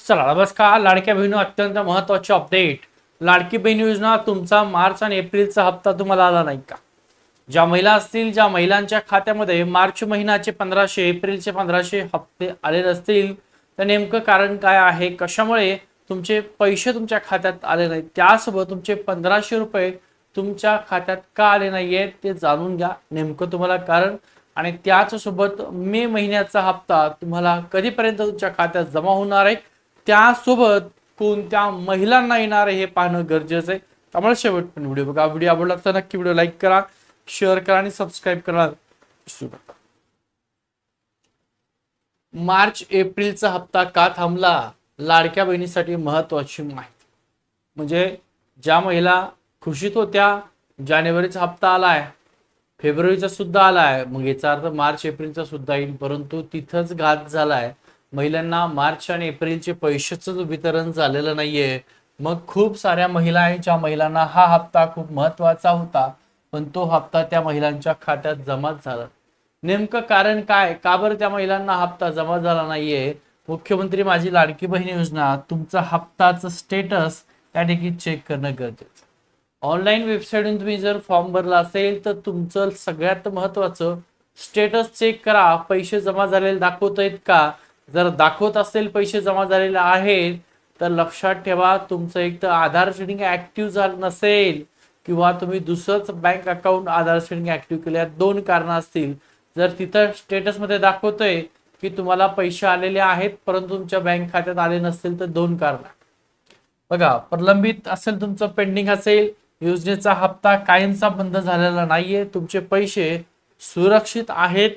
चला नमस्कार. लाडक्या बहिणी अत्यंत महत्त्वाचे अपडेट. लाडकी बहीण योजना तुमचा मार्च आणि एप्रिलचा हप्ता तुम्हाला आला नाही का? ज्या महिला असतील, ज्या महिलांच्या खात्यामध्ये मार्च महिन्याचे 1500 एप्रिलचे 1500 हप्ते आले नसतील, तर नेमकं कारण काय आहे? कशामुळे तुमचे पैसे तुमच्या खात्यात आले नाहीत? त्यासोबत तुमचे 1500 रुपये तुमच्या खात्यात का आले नाहीये ते जाणून घ्या, नेमकं तुम्हाला कारण. आणि त्याच सोबत मे महिन्याचा हप्ता तुम्हाला कधीपर्यंत तुमच्या खात्यात जमा होणार आहे, त्यासोबत कोणत्या महिलांना येणार आहे हे पाहणं गरजेचं आहे. त्यामुळे शेवटपर्यंत व्हिडिओ बघा. व्हिडिओ आवडला तर नक्की व्हिडिओ लाईक करा, शेअर करा आणि सबस्क्राईब करा. मार्च एप्रिलचा हप्ता का थांबला? लाडक्या बहिणीसाठी महत्वाची माहिती. म्हणजे ज्या महिला खुशीत होत्या, जानेवारीचा हप्ता आलाय, फेब्रुवारीचा सुद्धा आलाय, मग याचा अर्थ मार्च एप्रिलचा सुद्धा येईल, परंतु तिथंच घात झालाय. महिलांना मार्च आणि एप्रिलचे पैशाचं वितरण झालेलं नाहीये. मग खूप साऱ्या महिला आहेत ज्या महिलांना हा हप्ता खूप महत्वाचा होता, पण तो हप्ता त्या महिलांच्या खात्यात जमाच झाला. नेमकं कारण काय? का बरं त्या महिलांना हप्ता जमा झाला नाहीये? मुख्यमंत्री माझी लाडकी बहीण योजना तुमचा हप्ताचं स्टेटस त्या ठिकाणी चेक करणं गरजेचं. ऑनलाईन वेबसाईटवरून तुम्ही जर फॉर्म भरला असेल तर तुमचं सगळ्यात महत्वाचं स्टेटस चेक करा. पैसे जमा झालेले दाखवत आहेत का? जर दाखवत असेल पैसे जमा झालेले आहेत, तर लक्षात ठेवा तुमचं एक तर आधार सेटिंग ऍक्टिव्ह झालं नसेल, किंवा तुम्ही दुसरंच बँक अकाउंट आधार सेटिंग ऍक्टिव्ह केल्या. दोन कारण असतील. जर तिथं स्टेटसमध्ये दाखवतोय की तुम्हाला पैसे आलेले आहेत परंतु तुमच्या बँक खात्यात आले नसतील, तर दोन कारण. बघा, प्रलंबित असेल, तुमचं पेंडिंग असेल, योजनेचा हप्ता कायमचा बंद झालेला नाहीये, तुमचे पैसे सुरक्षित आहेत,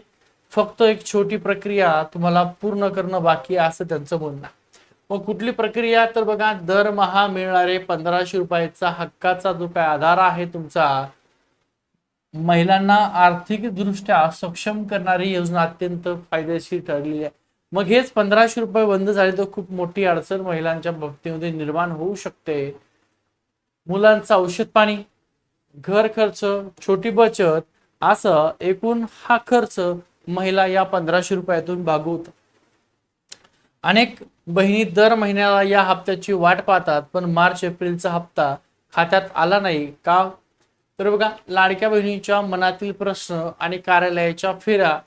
फक्त एक छोटी प्रक्रिया तुम्हाला पूर्ण करणं बाकी आहे असं त्यांचं म्हणणं आहे. मग कुठली प्रक्रिया? तर बघा, दरमहा मिळणारे 1500 रुपयाचा हक्काचा जो काय आधार आहे तुमचा, महिलांना आर्थिक दृष्ट्या सक्षम करणारी योजना अत्यंत फायदेशीर ठरलेली आहे. मग हेच 1500 रुपये बंद झाले तर खूप मोठी अडचण महिलांच्या बाबतीमध्ये निर्माण होऊ शकते. मुलांचं औषध पाणी, घर खर्च, छोटी बचत, असं एकूण हा खर्च महिला या 1500 रुपयातून भागवतात. अनेक बहिणी दर महिन्याला या हप्त्याची वाट पाहतात, पण मार्च एप्रिलचा हप्ता खात्यात आला नाही का? तर बघा, लाडक्या बहिणीच्या मनातील प्रश्न आणि कार्यालयाच्या फेऱ्या.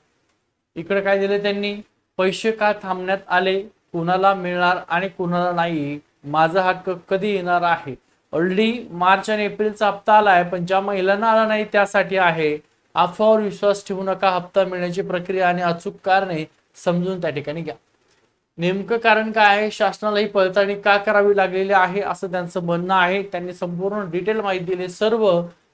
इकडे काय दिले त्यांनी? पैसे का थांबण्यात आले, कुणाला मिळणार आणि कुणाला नाही, माझा हक्क कधी येणार आहे. ऑलरेडी मार्च आणि एप्रिलचा हप्ता आलाय, पण ज्या महिलांना आला नाही त्यासाठी आहे. अफवावर विश्वास ठेवू नका. हप्ता मिळण्याची प्रक्रिया आणि अचूक कारणे समजून त्या ठिकाणी घ्या. नेमकं कारण काय आहे? शासनाला ही पडताळणी का करावी लागलेली आहे असं त्यांचं म्हणणं आहे. त्यांनी संपूर्ण डिटेल माहिती दिली. सर्व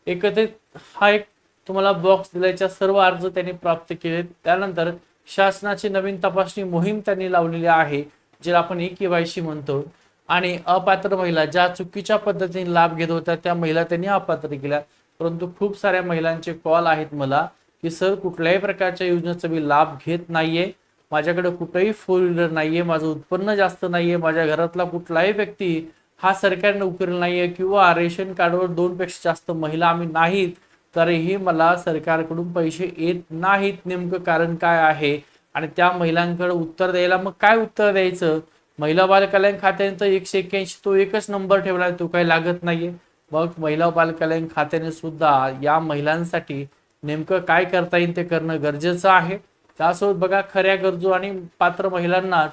एकत्रित हा एक तुम्हाला बॉक्स दिल्याच्या सर्व अर्ज त्यांनी प्राप्त केले. त्यानंतर शासनाची नवीन तपासणी मोहीम त्यांनी लावलेली आहे, ज्याला आपण ई-केवायसी म्हणतो. आणि अपात्र महिला ज्या चुकीच्या पद्धतीने लाभ घेत होत्या त्या महिला त्यांनी अपात्र केल्या. परंतु खूप साऱ्या महिलांचे कॉल आहेत मला की सर, कुठल्याही प्रकारच्या योजनेचा मी लाभ घेत नाहीये, माझ्याकडे कुठेही फोर व्हीलर नाहीये, माझं उत्पन्न जास्त नाहीये, माझ्या घरातला कुठलाही व्यक्ती हा सरकारी नोकरी नाहीये, किंवा रेशन कार्डवर 2 पेक्षा जास्त महिला आम्ही नाहीत, तरीही मला सरकारकडून पैसे येत नाहीत. नेमकं कारण काय आहे? आणि त्या महिलांकडे उत्तर द्यायला मग काय उत्तर द्यायचं? महिला बाल कल्याण खात्याने तर 181 तो एकच नंबर ठेवलाय, तो काही लागत नाहीये. मग महिला बाल कल्याण खात्याने सुद्धा या महिलांसाठी नेमकं काय करता येईल ते करणं गरजेचं आहे. त्यासोबत बघा, खऱ्या गरजू आणि पात्र महिलांनाच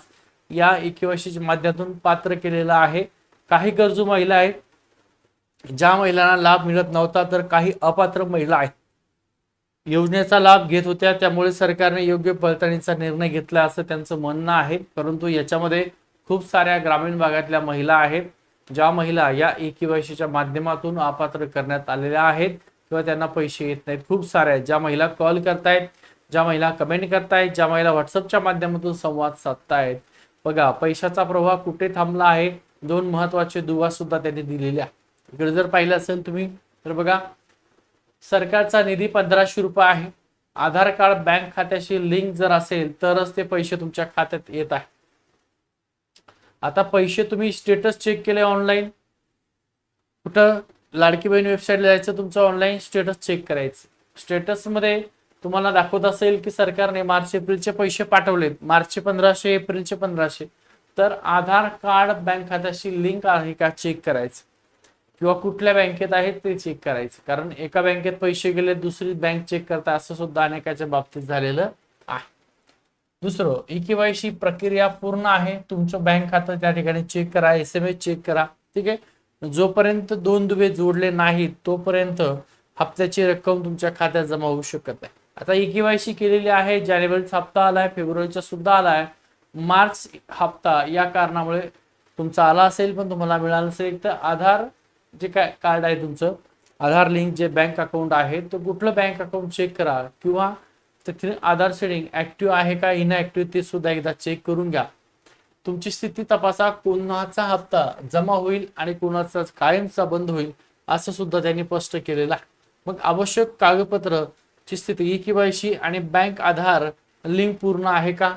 या ई-केवायसीच्या माध्यमातून पात्र केलेलं आहे. काही गरजू महिला आहेत ज्या महिलांना लाभ मिळत नव्हता, तर काही अपात्र महिला आहेत योजनेचा लाभ घेत होत्या, त्यामुळे सरकारने योग्य पडताळणीचा निर्णय घेतला असं त्यांचं म्हणणं आहे. परंतु याच्यामध्ये खूप साऱ्या ग्रामीण भागातल्या महिला आहेत ज्या महिला या ई-केवायसीच्या माध्यमातून अपात्र करण्यात आलेल्या आहेत, किंवा त्यांना पैसे येत नाहीत. खूप साऱ्या ज्या महिला कॉल करतायत, ज्या महिला कमेंट करतायत, ज्या महिला व्हॉट्सअपच्या माध्यमातून संवाद साधतायत. बघा, पैशाचा प्रवाह कुठे थांबला आहे? दोन महत्वाचे दुवा सुद्धा त्यांनी दिलेले आहे. इकडे जर पाहिलं असेल तुम्ही तर बघा, सरकारचा निधी 1500 रुपये आहे. आधार कार्ड बँक खात्याशी लिंक जर असेल तरच ते पैसे तुमच्या खात्यात येत आहे. आता पैसे तुम्ही स्टेटस चेक केले ऑनलाईन, कुठं? लाडकी बहीण वेबसाईटला जायचं, तुमचं ऑनलाईन स्टेटस चेक करायचं. स्टेटसमध्ये तुम्हाला दाखवत असेल की सरकारने मार्च एप्रिलचे पैसे पाठवलेत, मार्चचे 1500, एप्रिलचे 1500, तर आधार कार्ड बँक खात्याशी लिंक आहे का चेक करायचं, किंवा कुठल्या बँकेत आहे ते चेक करायचं. कारण एका बँकेत पैसे गेले दुसरी बँक चेक करता असं सुद्धा अनेकाच्या बाबतीत झालेलं आहे. दुसरं, ई-केवायसी प्रक्रिया पूर्ण आहे, तुमचं बँक खातं त्या ठिकाणी चेक करा, SMS चेक करा. ठीक आहे. जोपर्यंत 2 दुवे जोडले नाहीत तोपर्यंत हप्त्याची रक्कम तुमच्या खात्यात जमा होऊ शकत नाही. आता ई-केवायसी केलेली आहे, जानेवारीचा हप्ता आलाय, फेब्रुवारीचा सुद्धा आलाय, मार्च हप्ता या कारणामुळे तुमचा आला असेल पण तुम्हाला मिळालं नसेल, तर आधार जे काय कार्ड आहे तुमचं, आधार लिंक जे बँक अकाउंट आहे, तो कुठलं बँक अकाउंट चेक करा, किंवा तिथे आधार सेटिंग ऍक्टिव्ह आहे का इनऍक्टिव्ह ते सुद्धा एकदा चेक करून घ्या. तुमची स्थिती तपासा, कोणाचा हप्ता जमा होईल आणि कोणाचा कायमचा बंद होईल असं सुद्धा त्यांनी स्पष्ट केलेलं आहे. मग आवश्यक कागदपत्र ची स्थिती, ई-केवायसी आणि बँक आधार लिंक पूर्ण आहे का,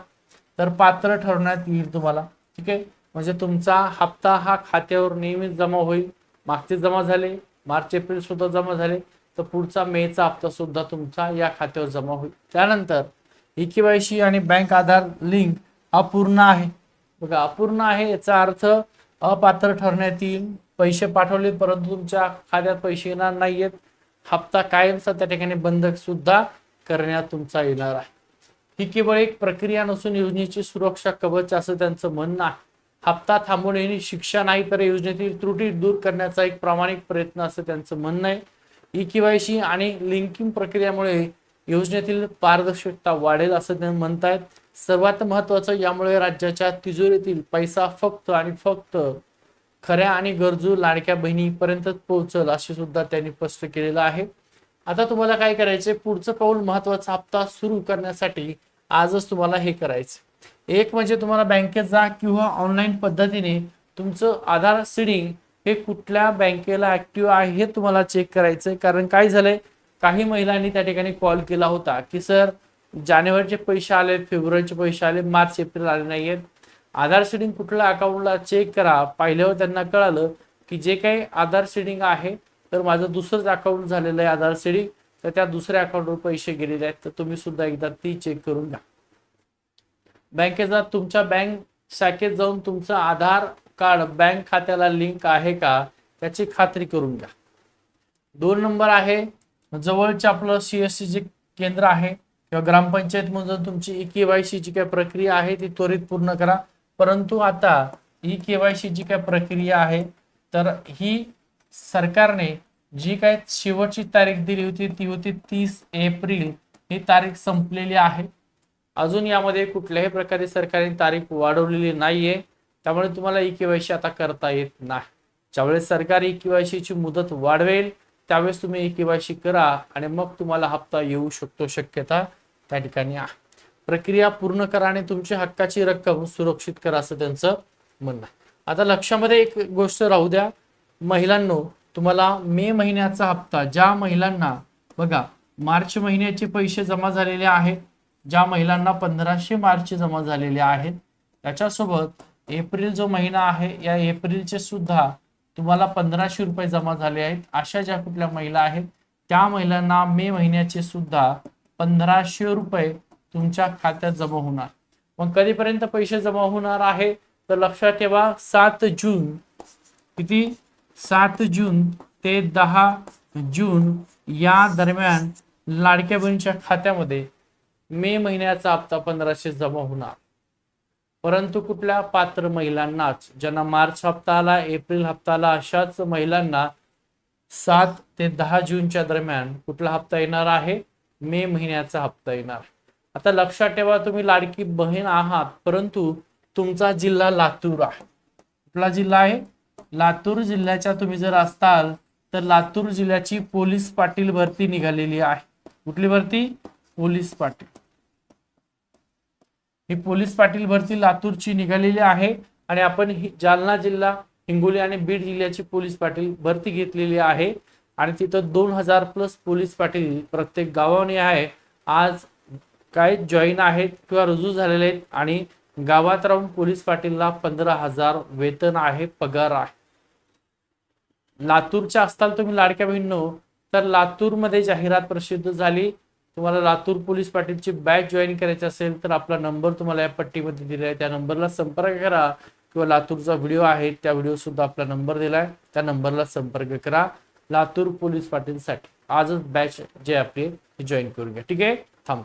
तर पात्र ठरवण्यात येईल तुम्हाला. ठीक आहे. म्हणजे तुमचा हप्ता हा खात्यावर नेहमीच जमा होईल. मागचे जमा झाले, मार्च एप्रिल सुद्धा जमा झाले, तर पुढचा मेचा हप्ता सुद्धा तुमचा या खात्यावर जमा होईल. त्यानंतर ई-केवायसी आणि बँक आधार लिंक अपूर्ण आहे. बघा, अपूर्ण आहे याचा अर्थ अपात्र ठरण्यात येईल. पैसे पाठवले परंतु तुमच्या खात्यात पैसे येणार नाहीयेत, हप्ता कायमचा त्या ठिकाणी बंद सुद्धा करण्यात तुमचा येणार आहे. ही केवळ एक प्रक्रिया नसून योजनेची सुरक्षा कवच असं त्यांचं म्हणणं आहे. हप्ता थांबवणे ही शिक्षा नाही तर योजनेतील त्रुटी दूर करण्याचा एक प्रामाणिक प्रयत्न असं त्यांचं म्हणणं आहे. ई-केवायसी आणि लिंकिंग प्रक्रियेमुळे योजनेतील पारदर्शकता वाढेल असं ते म्हणतायत. सर्वात महत्वाचं, यामुळे राज्याच्या तिजोरीतील पैसा फक्त आणि फक्त खऱ्या आणि गरजू लाडक्या बहिणीपर्यंत पोहोचल असे सुद्धा त्यांनी स्पष्ट केलेलं आहे. आता तुम्हाला काय करायचे, पुढचं पाऊल महत्वाचा हप्ता सुरू करण्यासाठी आजच तुम्हाला हे करायचं. एक म्हणजे तुम्हाला बँकेत जा किंवा ऑनलाईन पद्धतीने तुमचं आधार सीडिंग हे कुठल्या बँकेला ऍक्टिव्ह आहे हे तुम्हाला चेक करायचंय. कारण काय झालंय, काही महिलांनी त्या ठिकाणी कॉल केला होता की सर जानेवारीचे पैसे आले, फेब्रुवारीचे पैसे आले, मार्च एप्रिल आले नाहीयेत, आधार सीडिंग कुठल्या अकाउंटला चेक करा. पाहिल्यावर त्यांना कळालं की जे काही आधार सीडिंग आहे तर माझं दुसरंच अकाउंट झालेलं आहे आधार सीडिंग, तर त्या दुसऱ्या अकाउंटवर पैसे गेलेले आहेत. तर तुम्ही सुद्धा एकदा ती चेक करून घ्या. बँकेचा तुमच्या बँक शाखेत जाऊन तुमचं आधार कार्ड बँक खात्याला लिंक आहे का त्याची खात्री करून घ्या. 2 नंबर आहे, जवळचे आपलं CSC जे केंद्र आहे किंवा ग्रामपंचायत मधून तुमची ई-केवायसी जी काय प्रक्रिया आहे ती त्वरित पूर्ण करा. परंतु आता ई-केवायसी जी काय प्रक्रिया आहे तर ही सरकारने जी काय शेवटची तारीख दिली होती ती होती 30 एप्रिल, ही तारीख संपलेली आहे. अजून यामध्ये कुठल्याही प्रकारे सरकारने तारीख वाढवलेली नाहीये, त्यामुळे तुम्हाला ई-केवायसी आता करता येत नाही. ज्यावेळेस सरकार ई-केवायसी ची मुदत वाढवेल त्यावेळेस तुम्ही ई-केवायसी करा आणि मग तुम्हाला हप्ता येऊ शकतो, शक्यता त्या ठिकाणी आहे. प्रक्रिया पूर्ण करा आणि तुमच्या हक्काची रक्कम सुरक्षित करा असं त्यांचं म्हणणं आहे. आता लक्षामध्ये एक गोष्ट राहू द्या महिलांनो, तुम्हाला मे महिन्याचा हप्ता, ज्या महिलांना बघा मार्च महिन्याचे पैसे जमा झालेले आहेत, ज्या महिलांना 1500 मार्च जमा झालेले आहेत, त्याच्यासोबत एप्रिल जो महिना आहे या एप्रिलचे सुद्धा तुम्हाला 1500 रुपये जमा झाले आहेत. अशा ज्या कुठल्या महिला आहेत त्या महिलांना मे महिन्याचे सुद्धा 1500 रुपये तुमच्या खात्यात जमा होणार. मग कधीपर्यंत पैसे जमा होणार आहे तर लक्षात ठेवा, 7 जून, किती, 7 जून ते 10 जून या दरम्यान लाडक्या बहिणीच्या खात्यामध्ये मे महिन्याचा हप्ता 1500 जमा होणार. परंतु कुठल्या पात्र महिलांनाच, ज्यांना मार्च हप्ता आला, एप्रिल हप्ता आला, अशाच महिलांना 7 ते 10 जूनच्या दरम्यान कुठला हप्ता येणार आहे, मे महिन्याचा हप्ता येणार. आता लक्षात ठेवा, तुम्ही लाडकी बहीण आहात परंतु तुमचा जिल्हा लातूर आहे. कुठला जिल्हा आहे, लातूर जिल्ह्याच्या तुम्ही जर असताल तर लातूर जिल्ह्याची पोलीस पाटील भरती निघालेली आहे. कुठली भरती, पोलीस पाटील. ही पोलीस पाटील भरती लातूरची निघालेली आहे आणि आपण जालना जिल्हा, हिंगोली आणि बीड जिल्ह्याची पोलीस पाटील भरती घेतलेली आहे आणि तिथं 2000 प्लस पोलीस पाटील प्रत्येक गावाने आहे आज काय जॉईन आहेत किंवा रुजू झालेले आहेत आणि गावात राहून पोलीस पाटीलला 15,000 वेतन आहे, पगार आहे. लातूरच्या असताल तुम्ही लाडक्या बहिणींनो तर लातूरमध्ये जाहिरात प्रसिद्ध झाली तुम्हाला लातूर पोलीस पाटीलची बॅच जॉईन करायची असेल तर आपला नंबर तुम्हाला या पट्टीमध्ये दिला आहे, त्या नंबरला संपर्क करा. किंवा लातूरचा व्हिडिओ आहे त्या व्हिडिओ सुद्धा आपला नंबर दिलाय, त्या नंबरला संपर्क करा लातूर पोलीस पाटीलसाठी. आजच बॅच जे आपली जॉईन करून घ्या. ठीक आहे, थांब.